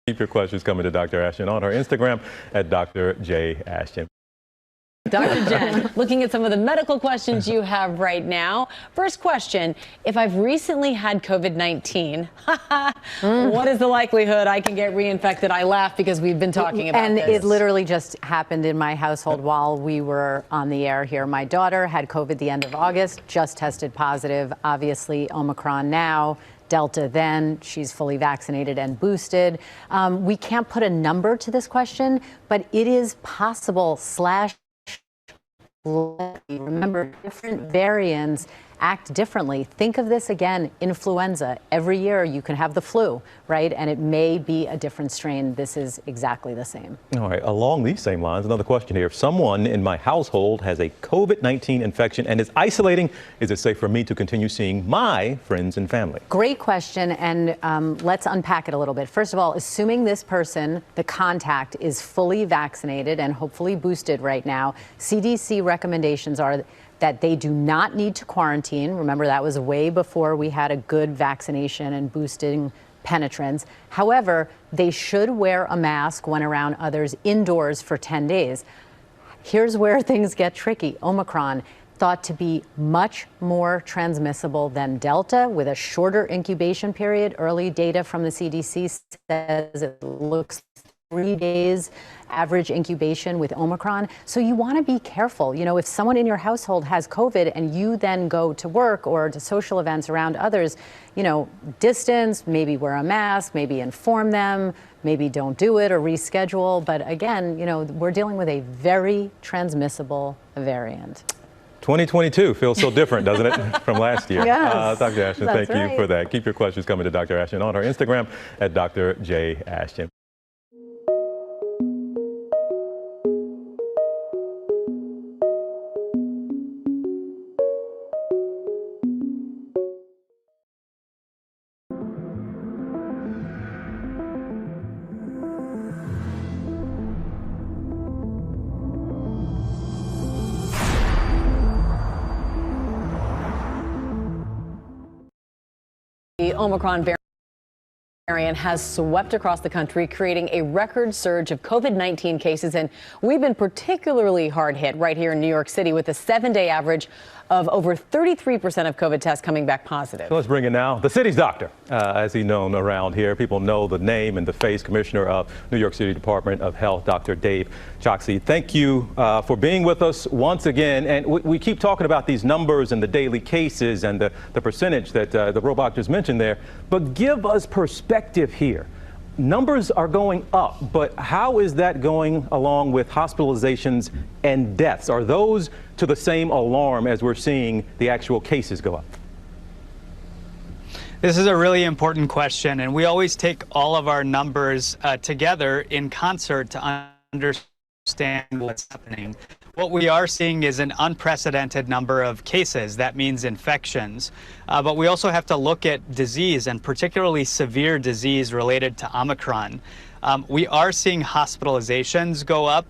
Keep your questions coming to Dr. Ashton on her Instagram at Dr. J. Ashton. Dr. Jen, looking at some of the medical questions you have right now. First question, if I've recently had COVID-19, what is the likelihood I can get reinfected? I laugh because we've been talking about this. And this. it literally just happened in my household while we were on the air here. My daughter had COVID the end of August, just tested positive, obviously Omicron now. Delta then. She's fully vaccinated and boosted. We can't put a number to this question, but it is possible / remember, different variants act differently. Think of this again, influenza. Every year you can have the flu, right? And it may be a different strain. This is exactly the same. All right, along these same lines, another question here. If someone in my household has a COVID-19 infection and is isolating, is it safe for me to continue seeing my friends and family? Great question, and let's unpack it a little bit. First of all, assuming this person, the contact, is fully vaccinated and hopefully boosted right now, CDC recommendations are that they do not need to quarantine. Remember, that was way before we had a good vaccination and boosting penetrance. However, they should wear a mask when around others indoors for 10 days. Here's where things get tricky. Omicron, thought to be much more transmissible than Delta with a shorter incubation period. Early data from the CDC says it looks 3 days average incubation with Omicron. So you want to be careful. You know, if someone in your household has COVID and you then go to work or to social events around others, you know, distance, maybe wear a mask, maybe inform them, maybe don't do it or reschedule. But again, you know, we're dealing with a very transmissible variant. 2022 feels so different, doesn't it, from last year? Yes, Dr. Ashton, thank you for that. Keep your questions coming to Dr. Ashton on her Instagram at Dr. J. Ashton. The Omicron variant has swept across the country, creating a record surge of COVID-19 cases. And we've been particularly hard hit right here in New York City with a 7-day average of over 33% of COVID tests coming back positive. So let's bring in now the city's doctor, as he's known around here. People know the name and the face, Commissioner of New York City Department of Health, Dr. Dave Chokshi. Thank you for being with us once again. And we keep talking about these numbers and the daily cases and the percentage that the robot just mentioned there. But give us perspective here. Numbers are going up, but how is that going along with hospitalizations and deaths? Are those to the same alarm as we're seeing the actual cases go up? This is a really important question, and we always take all of our numbers together in concert to understand what's happening. What we are seeing is an unprecedented number of cases. That means infections. But we also have to look at disease, and particularly severe disease related to Omicron. We are seeing hospitalizations go up,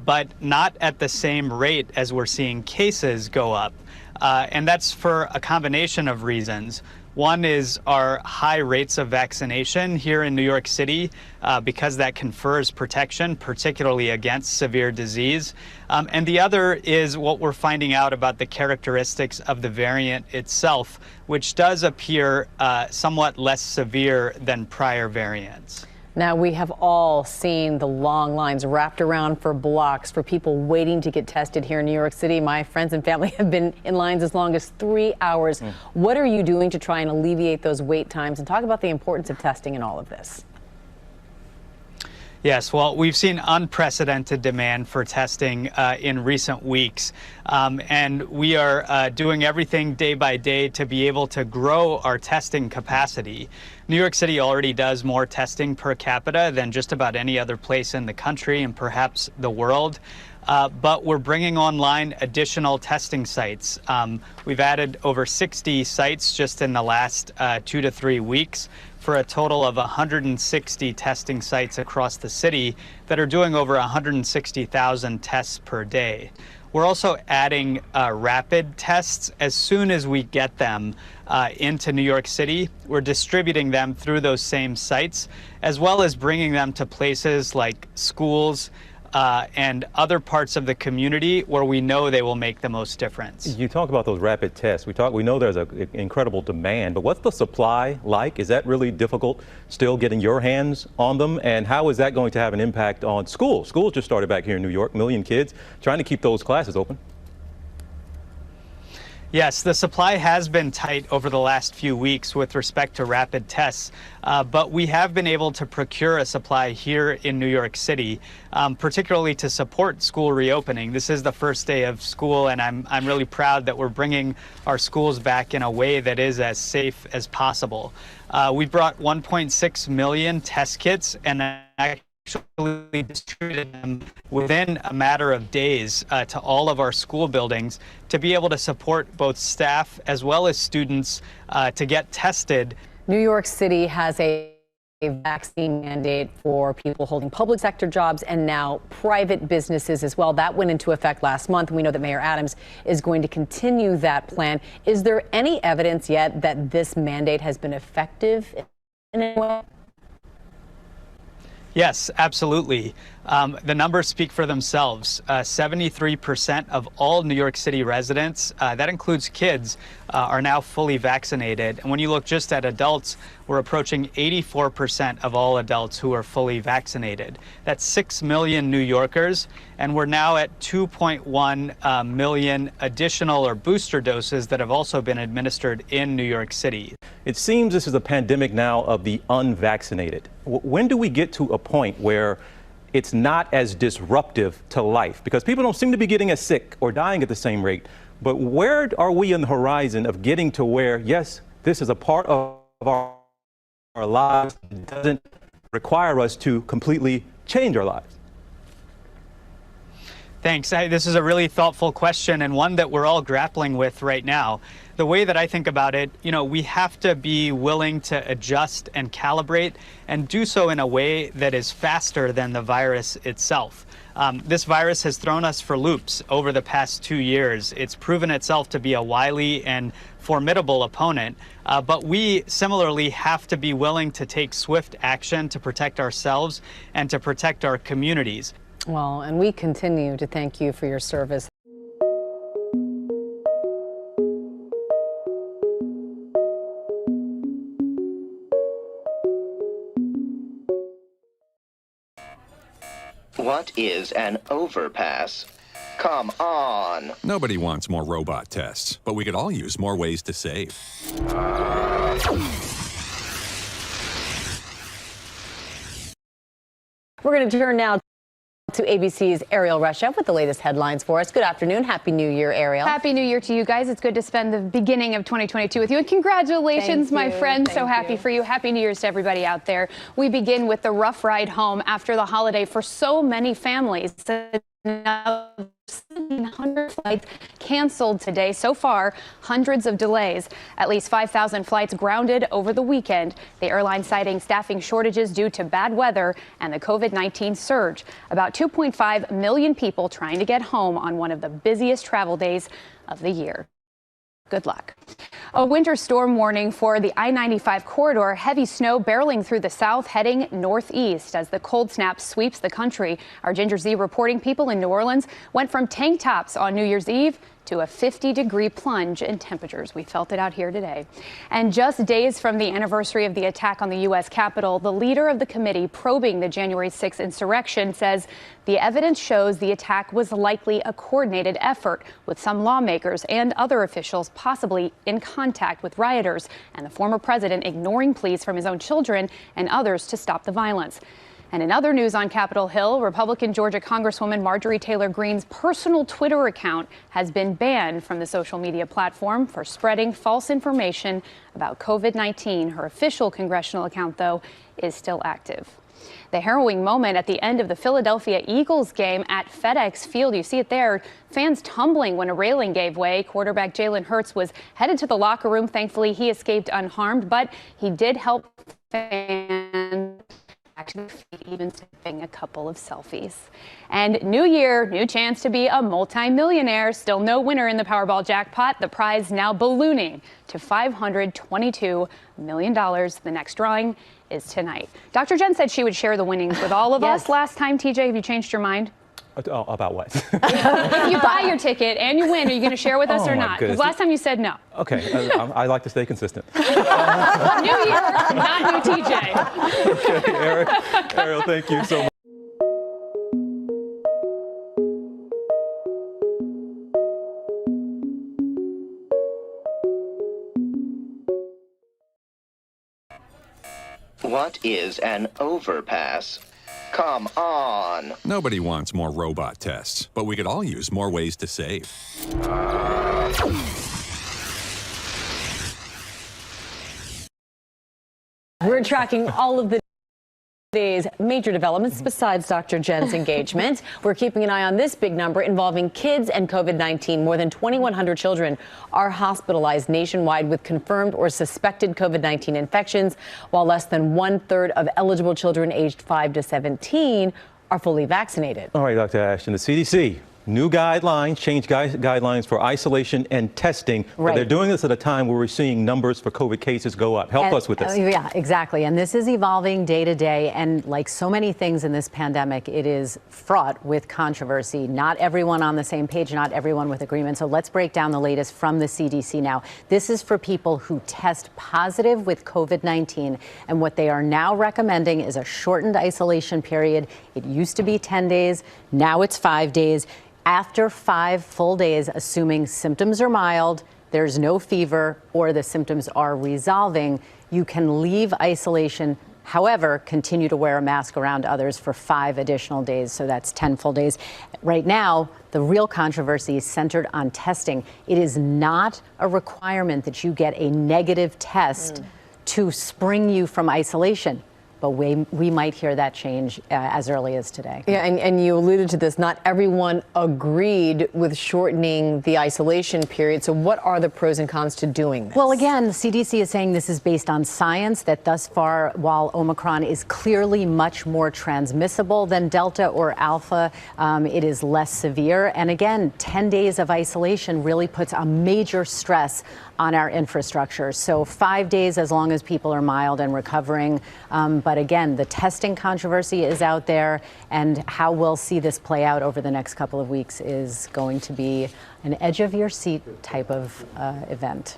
but not at the same rate as we're seeing cases go up. And that's for a combination of reasons. One is our high rates of vaccination here in New York City, because that confers protection, particularly against severe disease. And the other is what we're finding out about the characteristics of the variant itself, which does appear somewhat less severe than prior variants. Now, we have all seen the long lines wrapped around for blocks for people waiting to get tested here in New York City. My friends and family have been in lines as long as 3 hours. What are you doing to try and alleviate those wait times? And talk about the importance of testing in all of this. Yes, well, we've seen unprecedented demand for testing in recent weeks, and we are doing everything day by day to be able to grow our testing capacity. New York City already does more testing per capita than just about any other place in the country and perhaps the world. But we're bringing online additional testing sites. We've added over 60 sites just in the last 2 to 3 weeks, for a total of 160 testing sites across the city that are doing over 160,000 tests per day. We're also adding rapid tests as soon as we get them into New York City. We're distributing them through those same sites, as well as bringing them to places like schools and other parts of the community where we know they will make the most difference. You talk about those rapid tests. We know there's an incredible demand, but what's the supply like? Is that really difficult still getting your hands on them? And how is that going to have an impact on schools? Schools just started back here in New York, 1 million kids, trying to keep those classes open. Yes, the supply has been tight over the last few weeks with respect to rapid tests, but we have been able to procure a supply here in New York City, particularly to support school reopening. This is the first day of school, and I'm really proud that we're bringing our schools back in a way that is as safe as possible. We brought 1.6 million test kits and actually distributed them within a matter of days to all of our school buildings to be able to support both staff as well as students to get tested. New York City has a vaccine mandate for people holding public sector jobs and now private businesses as well. That went into effect last month. We know that Mayor Adams is going to continue that plan. Is there any evidence yet that this mandate has been effective in any way? Yes, absolutely. The numbers speak for themselves. 73% of all New York City residents, that includes kids, are now fully vaccinated. And when you look just at adults, we're approaching 84% of all adults who are fully vaccinated. That's 6 million New Yorkers, and we're now at 2.1 million additional or booster doses that have also been administered in New York City. It seems this is a pandemic now of the unvaccinated. When do we get to a point where it's not as disruptive to life? Because people don't seem to be getting as sick or dying at the same rate. But where are we in the horizon of getting to where, yes, this is a part of our lives, it doesn't require us to completely change our lives? Thanks. This is a really thoughtful question and one that we're all grappling with right now. The way that I think about it, we have to be willing to adjust and calibrate and do so in a way that is faster than the virus itself. This virus has thrown us for loops over the past 2 years. It's proven itself to be a wily and formidable opponent, but we similarly have to be willing to take swift action to protect ourselves and to protect our communities. Well, and we continue to thank you for your service. What is an overpass? Come on. Nobody wants more robot tests, but we could all use more ways to save. We're going to turn now to ABC's Ariel Reshev with the latest headlines for us. Good afternoon. Happy New Year, Ariel. Happy New Year to you guys. It's good to spend the beginning of 2022 with you. And congratulations, my friend. So happy for you. Happy New Year's to everybody out there. We begin with the rough ride home after the holiday for so many families. Now, 1,700 flights canceled today. So far, hundreds of delays. At least 5,000 flights grounded over the weekend. The airline citing staffing shortages due to bad weather and the COVID-19 surge. About 2.5 million people trying to get home on one of the busiest travel days of the year. Good luck. A winter storm warning for the I-95 corridor. Heavy snow barreling through the south, heading northeast as the cold snap sweeps the country. Our Ginger Z reporting people in New Orleans went from tank tops on New Year's Eve to a 50-degree plunge in temperatures. We felt it out here today. And just days from the anniversary of the attack on the U.S. Capitol, the leader of the committee probing the January 6th insurrection says the evidence shows the attack was likely a coordinated effort, with some lawmakers and other officials possibly in contact with rioters, and the former president ignoring pleas from his own children and others to stop the violence. And in other news on Capitol Hill, Republican Georgia Congresswoman Marjorie Taylor Greene's personal Twitter account has been banned from the social media platform for spreading false information about COVID-19. Her official congressional account, though, is still active. The harrowing moment at the end of the Philadelphia Eagles game at FedEx Field. You see it there. Fans tumbling when a railing gave way. Quarterback Jalen Hurts was headed to the locker room. Thankfully, he escaped unharmed, but he did help fans to their feet, even snapping a couple of selfies. And new year, new chance to be a multi-millionaire. Still no winner in the Powerball jackpot. The prize now ballooning to $522 million. The next drawing is tonight. Dr. Jen said she would share the winnings with all of us last time. TJ, have you changed your mind? About what? If you buy your ticket and you win, are you going to share with us or not? Because last time you said no. Okay, I like to stay consistent. New year, not new TJ. Okay, Ariel, thank you so much. What is an overpass? Come on. Nobody wants more robot tests, but we could all use more ways to save. We're tracking all of the day's major developments besides Dr. Jen's engagement. We're keeping an eye on this big number involving kids and COVID-19. More than 2,100 children are hospitalized nationwide with confirmed or suspected COVID-19 infections, while less than 1/3 of eligible children aged 5 to 17 are fully vaccinated. All right, Dr. Ashton, the CDC. New guidelines, changed guidelines for isolation and testing. Right. But they're doing this at a time where we're seeing numbers for COVID cases go up. Help us with this. Yeah, exactly. And this is evolving day to day. And like so many things in this pandemic, it is fraught with controversy. Not everyone on the same page, not everyone with agreement. So let's break down the latest from the CDC now. This is for people who test positive with COVID-19. And what they are now recommending is a shortened isolation period. It used to be 10 days. Now it's 5 days. After 5 full days, assuming symptoms are mild, there's no fever, or the symptoms are resolving, you can leave isolation. However, continue to wear a mask around others for 5 additional days. So that's 10 full days. Right now, the real controversy is centered on testing. It is not a requirement that you get a negative test to spring you from isolation. But we might hear that change as early as today. Yeah, and you alluded to this. Not everyone agreed with shortening the isolation period. So what are the pros and cons to doing this? Well, again, the CDC is saying this is based on science, that thus far, while Omicron is clearly much more transmissible than Delta or Alpha, it is less severe. And again, 10 days of isolation really puts a major stress on our infrastructure. So 5 days as long as people are mild and recovering. But again, the testing controversy is out there, and how we'll see this play out over the next couple of weeks is going to be an edge of your seat type of event.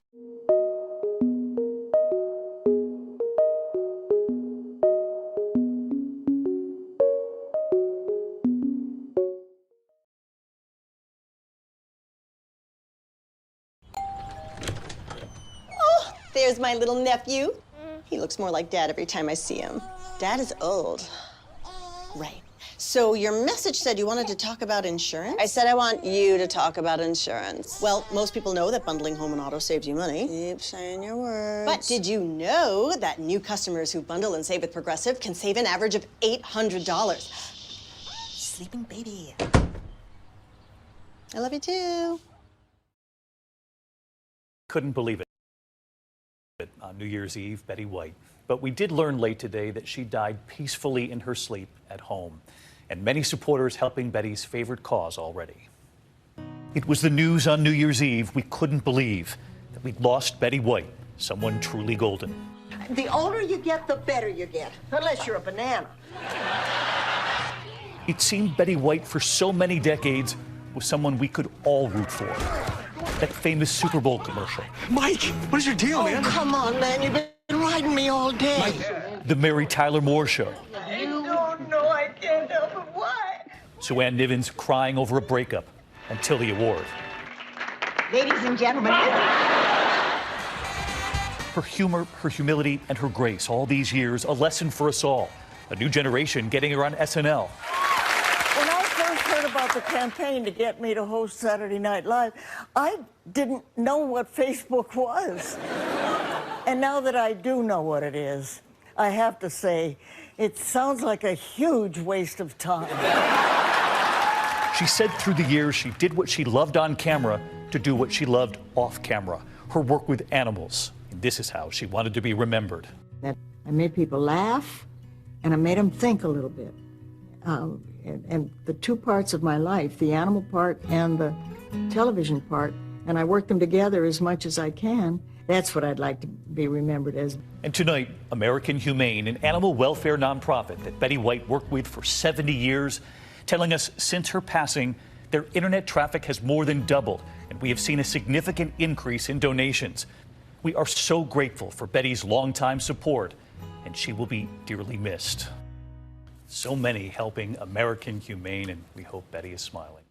There's my little nephew. He looks more like Dad every time I see him. Dad is old. Right. So your message said you wanted to talk about insurance? I said I want you to talk about insurance. Well, most people know that bundling home and auto saves you money. Keep saying your words. But did you know that new customers who bundle and save with Progressive can save an average of $800? Sleeping baby. I love you too. Couldn't believe it. On New Year's Eve, Betty White. But we did learn late today that she died peacefully in her sleep at home. And many supporters helping Betty's favorite cause already. It was the news on New Year's Eve we couldn't believe that we'd lost Betty White, someone truly golden. The older you get, the better you get, unless you're a banana. It seemed Betty White for so many decades was someone we could all root for. That famous Super Bowl commercial. Mike, what is your deal, man? Oh, come on, man. You've been riding me all day. Mike. The Mary Tyler Moore Show. You don't know I can't help it. What? Sue Ann Nivens crying over a breakup until the award. Ladies and gentlemen. Her humor, her humility, and her grace, all these years, a lesson for us all. A new generation getting her on SNL. When I first heard about the campaign to get me to host Saturday Night Live, I didn't know what Facebook was. And now that I do know what it is, I have to say, it sounds like a huge waste of time. She said through the years she did what she loved on camera to do what she loved off camera, her work with animals. And this is how she wanted to be remembered. That I made people laugh and I made them think a little bit. And the two parts of my life, the animal part and the television part, and I work them together as much as I can. That's what I'd like to be remembered as. And tonight, American Humane, an animal welfare nonprofit that Betty White worked with for 70 years, telling us since her passing, their internet traffic has more than doubled, and we have seen a significant increase in donations. We are so grateful for Betty's longtime support, and she will be dearly missed. So many helping American Humane, and we hope Betty is smiling.